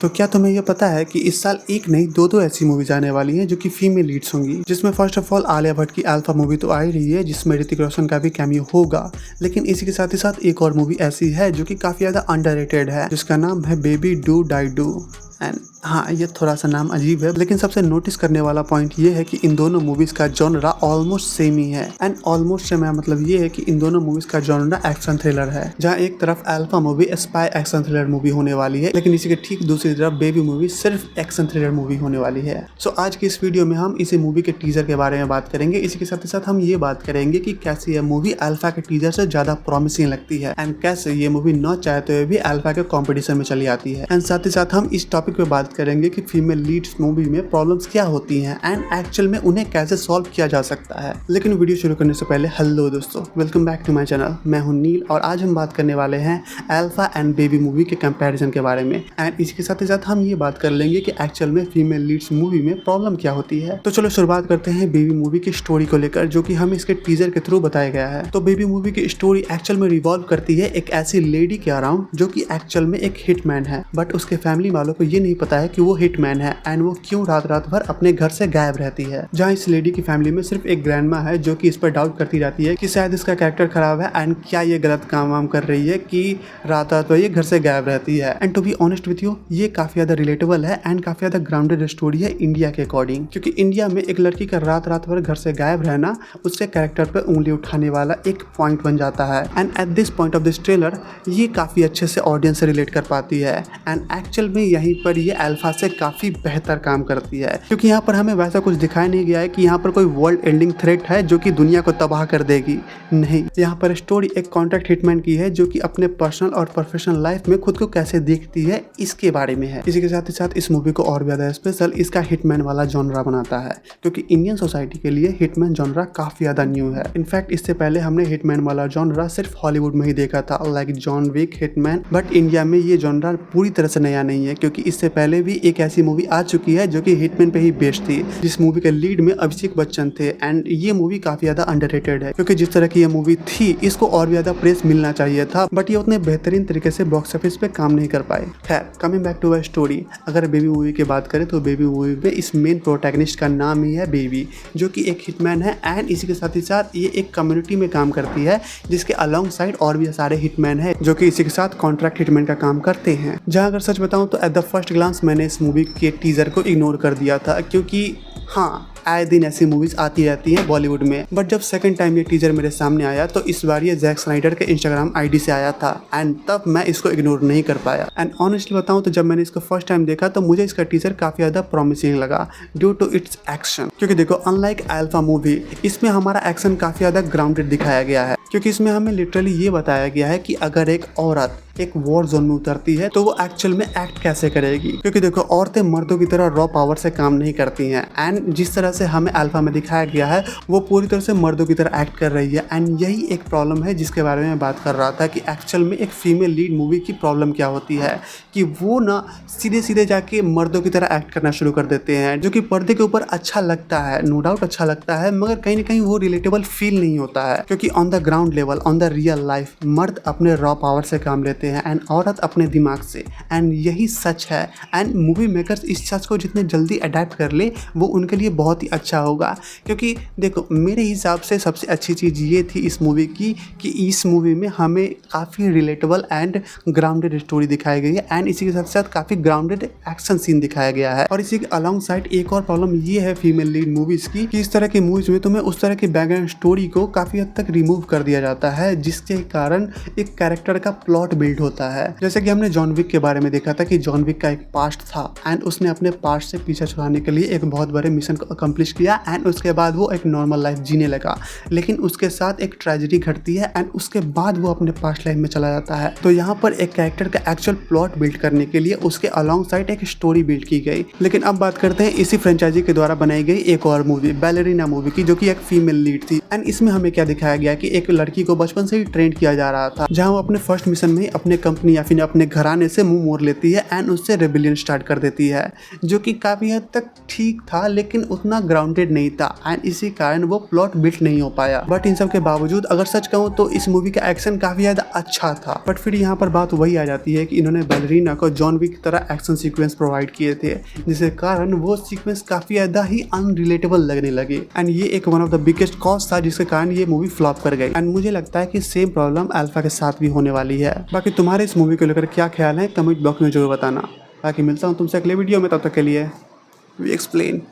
तो क्या तुम्हें ये पता है कि इस साल एक नहीं दो ऐसी मूवीज आने वाली हैं जो कि फीमेल लीड्स होंगी, जिसमें first of all Alia Bhatt की अल्फा मूवी तो आ ही रही है जिसमें ऋतिक रोशन का भी कैमियो होगा। लेकिन इसी के साथ ही साथ एक और मूवी ऐसी है जो कि काफी ज्यादा अंडररेटेड है, जिसका नाम है baby do die do. And हाँ, ये थोड़ा सा नाम अजीब है, लेकिन सबसे नोटिस करने वाला पॉइंट ये है कि इन दोनों मूवीज का जॉनरा ऑलमोस्ट सेम ही है। एंड ऑलमोस्ट से मेरा मतलब ये है कि इन दोनों मूवीज का जॉनरा एक्शन थ्रिलर है, जहाँ एक तरफ alpha movie spy action thriller movie होने वाली है, लेकिन इसी के ठीक दूसरी तरफ बेबी मूवी सिर्फ एक्शन थ्रिलर मूवी होने वाली है। सो आज की इस वीडियो में हम इसी मूवी के टीजर के बारे में बात करेंगे। इसी के साथ ही साथ हम ये बात करेंगे कि कैसे यह मूवी अल्फा के टीजर से ज्यादा प्रॉमिसिंग लगती है, एंड कैसे ये मूवी न चाहते हुए भी अल्फा के कॉम्पिटिशन में चली आती है। एंड साथ ही साथ हम इस टॉपिक पे बात करेंगे कि फीमेल लीड्स मूवी में प्रॉब्लम्स क्या होती हैं एंड एक्चुअल में उन्हें कैसे सॉल्व किया जा सकता है। लेकिन वीडियो शुरू करने से पहले हेलो दोस्तों, welcome back to my channel. मैं हूं नील और आज हम बात करने वाले हैं अल्फा एंड बेबी मूवी के कंपैरिजन के बारे में। एंड इसके साथ ही साथ हम ये बात कर लेंगे कि एक्चुअल में फीमेल लीड्स मूवी में प्रॉब्लम क्या होती है। तो चलो शुरुआत करते हैं बेबी मूवी की स्टोरी को लेकर, जो कि हमें इसके टीजर के थ्रू बताया गया है। तो बेबी मूवी की स्टोरी एक्चुअल में रिवॉल्व करती है एक ऐसी लेडी के अराउंड जो कि एक्चुअल में एक हिटमैन है, बट उसके फैमिली वालों को ये नहीं पता है कि वो हिटमैन है एंड वो क्यों रात रात भर अपने घर से गायब रहती है। जहाँ इस लेडी की फैमिली में सिर्फ एक ग्रैंडमा है जो कि इस पर डाउट करती रहती है कि शायद इसका कैरेक्टर खराब है एंड क्या ये गलत काम वाम कर रही है कि रात रात भर ये घर से गायब रहती है। And to be honest with you, ये काफी ज्यादा रिलेटेबल है एंड काफी ज्यादा ग्राउंडेड स्टोरी है इंडिया के अकॉर्डिंग, क्योंकि इंडिया में एक लड़की का रात रात भर घर से गायब रहना उसके कैरेक्टर पर उंगली उठाने वाला एक पॉइंट बन जाता है। And at this point of this trailer ये काफी अच्छे से ऑडियंस से रिलेट कर पाती है एंड एक्चुअल में यहीं पर ये अल्फा से काफी बेहतर काम करती है, क्योंकि यहाँ पर हमें वैसा कुछ दिखाया नहीं गया है कि यहाँ पर कोई वर्ल्ड एंडिंग थ्रेट है जो कि दुनिया को तबाह कर देगी। नहीं, यहाँ पर स्टोरी एक कॉन्ट्रैक्ट हिटमैन की है जो कि अपने पर्सनल और प्रोफेशनल लाइफ में खुद को कैसे देखती है इसके बारे में है। इसी के साथ ही साथ इस मूवी को और ज्यादा स्पेशल इसका हिटमैन वाला जॉनरा बनाता है, क्योंकि इंडियन सोसाइटी के लिए हिटमैन जॉनरा काफी ज्यादा न्यू है। इनफैक्ट इससे पहले हमने हिटमैन वाला जॉनरा सिर्फ हॉलीवुड में ही देखा था, like John Wick, hitman, but India में ये जॉनरा पूरी तरह से नया नहीं है, क्योंकि इससे पहले भी एक ऐसी मूवी आ चुकी है जो कि हिटमैन पे ही बेस्ड थी, जिस मूवी के लीड में अभिषेक बच्चन थे। एंड ये मूवी काफी ज्यादा अंडररेटेड है, क्योंकि जिस तरह की ये मूवी थी इसको और भी ज्यादा प्रेस मिलना चाहिए था, बट ये उतने बेहतरीन तरीके से बॉक्स ऑफिस पे काम नहीं कर पाए। खैर, coming back to a story, अगर बेबी मूवी की बात करें तो बेबी मूवी में इस मेन प्रोटैगनिस्ट का नाम ही है बेबी, जो कि एक हिटमैन है। एंड इसी के साथ ही साथ ये एक कम्युनिटी में काम करती है, जिसके अलॉन्ग साइड और भी सारे हिटमैन है जो कि इसी के साथ कॉन्ट्रैक्ट हिटमैन का काम करते हैं। जहां अगर सच बताऊं तो एट द फर्स्ट ग्लांस मैंने इस मूवी के टीजर को इग्नोर कर दिया था, क्योंकि हाँ, आए दिन ऐसी मूवीज आती रहती हैं बॉलीवुड में। बट जब सेकंड टाइम ये टीजर मेरे सामने आया तो इस बार ये जैक स्नाइडर के इंस्टाग्राम आईडी से आया था एंड तब मैं इसको इग्नोर नहीं कर पाया। एंड ऑनेस्टली बताऊं तो जब मैंने इसको फर्स्ट टाइम देखा तो मुझे इसका टीजर काफी ज्यादा प्रॉमिसिंग लगा ड्यू टू इट्स एक्शन, क्योंकि देखो अनलाइक अल्फा मूवी इसमें हमारा एक्शन काफी ज्यादा ग्राउंडेड दिखाया गया है, क्योंकि इसमें हमें लिटरली ये बताया गया है कि अगर एक औरत एक वॉर जोन में उतरती है तो वो एक्चुअल में एक्ट कैसे करेगी। क्योंकि देखो औरतें मर्दों की तरह रॉ पावर से काम नहीं करती हैं, एंड जिस तरह से हमें अल्फा में दिखाया गया है वो पूरी तरह से मर्दों की तरह एक्ट कर रही है। एंड यही एक प्रॉब्लम है जिसके बारे में मैं बात कर रहा था कि एक्चुअल में एक फीमेल लीड मूवी की प्रॉब्लम क्या होती है, कि वो ना सीधे सीधे जाके मर्दों की तरह एक्ट करना शुरू कर देते हैं, जो कि पर्दे के ऊपर अच्छा लगता है, नो डाउट अच्छा लगता है, मगर कहीं ना कहीं वो रिलेटेबल फील नहीं होता है, क्योंकि on the ground level, on the real life, मर्द अपने रॉ पावर से काम लेते हैं एंड औरत अपने दिमाग से। एंड यही सच है, एंड मूवी मेकर्स इस सच को जितने जल्दी अडेप्ट कर ले वो उनके लिए बहुत ही अच्छा होगा। क्योंकि देखो मेरे हिसाब से सबसे अच्छी चीज़ ये थी इस मूवी की कि इस मूवी में हमें काफ़ी रिलेटेबल एंड ग्राउंडेड स्टोरी दिखाई गई है, एंड इसी के साथ साथ काफ़ी ग्राउंडेड एक्शन सीन दिखाया गया है। और इसी के अलॉन्ग साइड एक और प्रॉब्लम ये है फीमेल लीड मूवीज़ की कि इस तरह की मूवीज़ में तुम्हें उस तरह की बैकग्राउंड स्टोरी को काफ़ी हद तक रिमूव कर दिया जाता है, जिसके कारण एक कैरेक्टर का प्लॉट बिल्ड होता है। जैसे कि हमने जॉन विक के बारे में देखा था कि जॉन विक का एक पास्ट था एंड उसने अपने पास्ट से पीछा छुड़ाने के लिए एक बहुत बड़े मिशन को अकम्प्लिश किया एंड उसके बाद वो एक नॉर्मल लाइफ जीने लगा, लेकिन उसके साथ एक ट्रेजेडी घटती है एंड उसके बाद वो अपने पास्ट लाइफ में चला जाता है। तो यहाँ पर एक कैरेक्टर का एक्चुअल प्लॉट बिल्ड करने के लिए उसके अलॉन्ग साइड एक स्टोरी बिल्ड की गई। लेकिन अब बात करते हैं इसी फ्रेंचाइजी के द्वारा बनाई गई एक और मूवी, बैलेरिना मूवी की, जो कि एक फीमेल लीड थी। एंड इसमें हमें क्या दिखाया गया कि एक लड़की को बचपन से ही ट्रेन किया जा रहा था, जहाँ वो अपने फर्स्ट मिशन में ही अपने कंपनी या फिर अपने घराने से मुंह मोड़ लेती है एंड उससे रेबिलियन स्टार्ट कर देती है, जो कि काफ़ी हद तक ठीक था, लेकिन उतना उतना ग्राउंडेड नहीं था एंड इसी कारण वो प्लॉट बिल्ट नहीं हो पाया। बट इन सब के बावजूद अगर सच कहूँ तो इस मूवी का एक्शन काफी ज्यादा अच्छा था। बट फिर यहाँ पर बात वही आ जाती है कि इन्होंने बैलरीना को जॉन विक की तरह एक्शन सीक्वेंस प्रोवाइड किए थे, जिसके कारण वो सीक्वेंस काफी ज्यादा ही अनरिलेटेबल लगने लगे एंड ये एक one of the biggest cause था जिसके कारण ये मूवी फ्लॉप कर गई। एंड मुझे लगता है कि सेम प्रॉब्लम अल्फा के साथ भी होने वाली है। बाकी तुम्हारे इस मूवी को लेकर क्या ख्याल है कमेंट बॉक्स में जरूर बताना। बाकी मिलता हूँ तुमसे अगले वीडियो में, तब तक के लिए वी एक्सप्लेन।